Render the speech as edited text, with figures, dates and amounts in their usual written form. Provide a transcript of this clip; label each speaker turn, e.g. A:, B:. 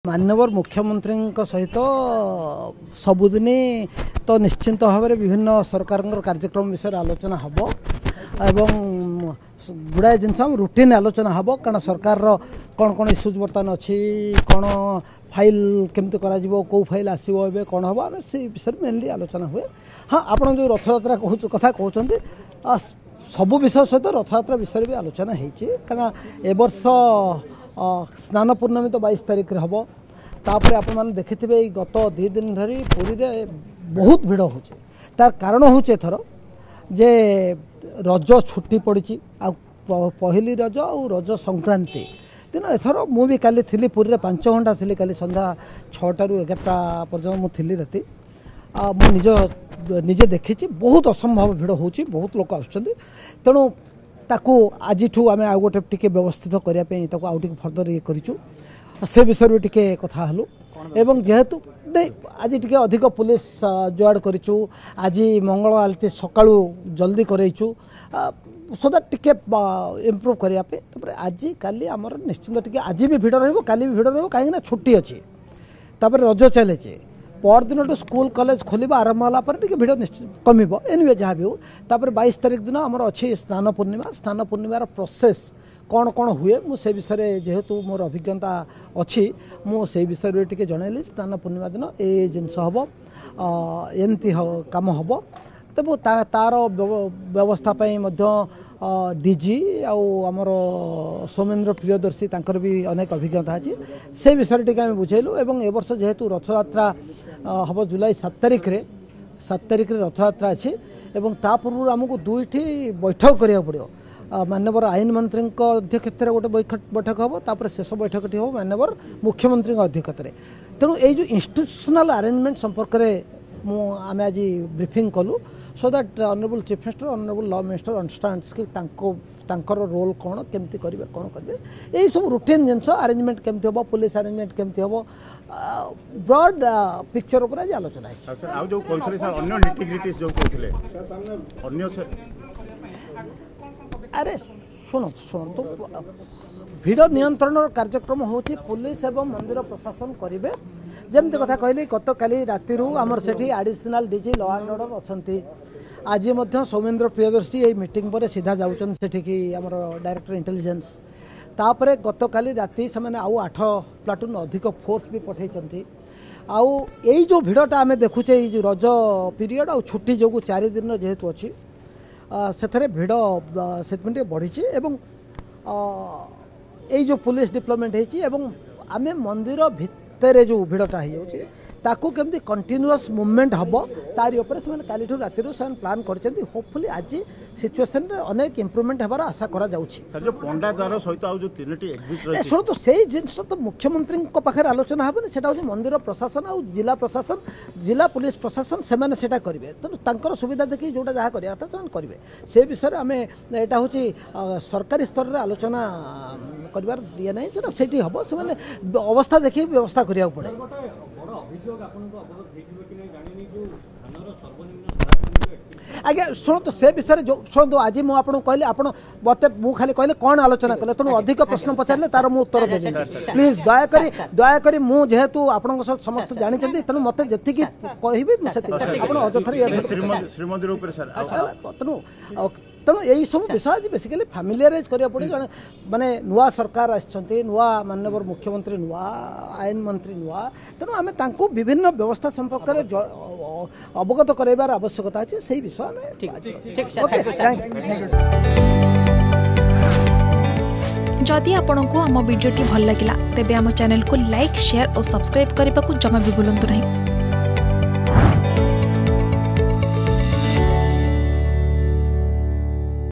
A: माननीय मुख्यमंत्री सहित सबुदिन तो निश्चिंत भाव में विभिन्न सरकार कार्यक्रम विषय आलोचना हम एवं गुड़ाए जिनस रुटीन आलोचना हम कारण सरकार कौन कौन इश्यूज बर्तमान अच्छी कौन फाइल केमती कौ फाइल आसो ए कौन हम आम से विषय मेनली आलोचना हुए। हाँ आप जो रथयात्रा कथा कहते सबू विषय सहित रथयात्रा विषय भी आलोचना होना ए वर्ष स्नान पूर्णमी तो 22 तारिख हम तापर आप देखिथे गत 2 दिन धरी पुरी रे बहुत भिड़ हो तार कारण होचे एथर जे रज छुट्टी पड़ी आ पहली रज और रज संक्रांति दिन एथर मु भी काली थी पुरी रे 5 घंटा थी काली संध्या 6टा ରୁ 11टा पर्यंत मुझे राति निजे देखी बहुत असंभव भिड़ हो बहुत लोक आणु ताकू आज आम आउ गोटे टी व्यवस्थित करने आउ फर्दर ये करूँ से विषय भी टी कथा हलु एवं जेहेतु आज टी अधिक पुलिस जोड़ करूँ आज मंगल आलती सका जल्दी करईचु सो दैट टी इम्प्रूव करने आज काली आमर निश्चिंत टी आज भी भिड़ रही भी भिड़ रही छुट्टी अच्छी रज चले पर दिन तो स्कूल कॉलेज खोल आरंभ होगा भिड़ निश्चित कम एनिवे जहाँ भी हो 22 तारिख दिन आमर अच्छी स्नान पूर्णिमार प्रोसेस कौन कौन हुए मुझे विषय जेहेतु मोर अभिज्ञता अच्छी मुझे विषय टी जनइली स्नान पूर्णिमा दिन ये जिनस हम एमती कम हम तो तार व्यवस्था डीजी आमर सौमेन्द्र प्रियदर्शी तांकर भी अनेक अभिज्ञता अच्छी से विषय टी आम बुझेलु एवं ए वर्ष जेहेतु रथयात्रा हम जुलाई 7 तारिख रे रथयात्रा अच्छी एवं ता पूर्व आमको 2टी बैठक करिया पड़ो माननीय आईन मंत्री अध्यक्षत गोटे बैठक हम तापर शेष बैठक हम माननीय मुख्यमंत्री अध्यक्षत तेणु ये इंस्टीट्यूशनल अरेंजमेंट संपर्क में आम आज ब्रीफिंग कलु so that honourable chief minister honourable law minister understands कि तांकर रोल कौन केमती करेंगे कौन करेंगे यही सब रूटीन जिनस अरेंजमेंट केमती हम पुलिस अरेंजमेंट केमती हम ब्रॉड पिक्चर उपर आज आलोचना अरे शुणु तो भिड़ नियंत्रण कार्यक्रम हो पुलिस एवं मंदिर प्रशासन करेंगे जमती कथा कहली गत काली राति आमर से additional DG law and order अच्छा आज सौमेन्द्र प्रियदर्शी ये मीटिंग पर सीधा जाऊँ सेठी आमर डायरेक्टर इंटेलिजेंस तापर गत काली राति से आउ 8 प्लाटून अधिक फोर्स भी पठे आउ यही जो भिड़टा आम देखुचे जो रज पीरियड आ छुट्टी जो 4 दिन जेहेतु अच्छी से भिड़ से बढ़ी एवं यही जो पुलिस डिप्लॉयमेंट होती आम मंदिर भितर जो भिड़टा हो ताकू केमती कंटिन्यूअस मूवमेंट हम तारी उपर से काली राति प्लान कर होपफुली आज सिचुएशन रे अनेक इम्प्रूवमेंट होबार आशा करा जाउछि सर जो पंडा द्वार सहित आ जो 3टी एग्जिट रही सुनो तो सही जिनस तो मुख्यमंत्री को पाखे आलोचना हेबे सेटा हो मंदिर प्रशासन आ जिला प्रशासन जिला पुलिस प्रशासन से माने सेटा करिवे तो तांकर सुविधा देखि जोटा जहा करिया था से करिवे से विषय आम एटा होछि सरकारी स्तर रे आलोचना करिवार दिया नै सेटा सेठी हबो से माने अवस्था देखि व्यवस्था करिया पड़े आज्ञा शुणु तो से विषय जो शुणु आज मुझे कहली आप मत खाली कहले कौन आलोचना कले तेणु अधिक प्रश्न पचारे तार मु उत्तर देवी प्लीज दयाकोरी मुझेतु आप समस्त जानते तेणु मत जी कह तेणु तेणु यही सब विषय आज बेसिकली फैमिलियराइज करा पड़े जड़े माने नुआ सरकार आसछन्ती नुआ माननीय मुख्यमंत्री नुआ आईन मंत्री नुआ तेणु आम तांको विभिन्न व्यवस्था संपर्क में अवगत कराइबार आवश्यकता अच्छे से विषय
B: जदि आपंक आम भिडी भल लगा तेब आम चैनल को लाइक शेयर और सब्सक्राइब करने को जमा भी भूलु नहीं।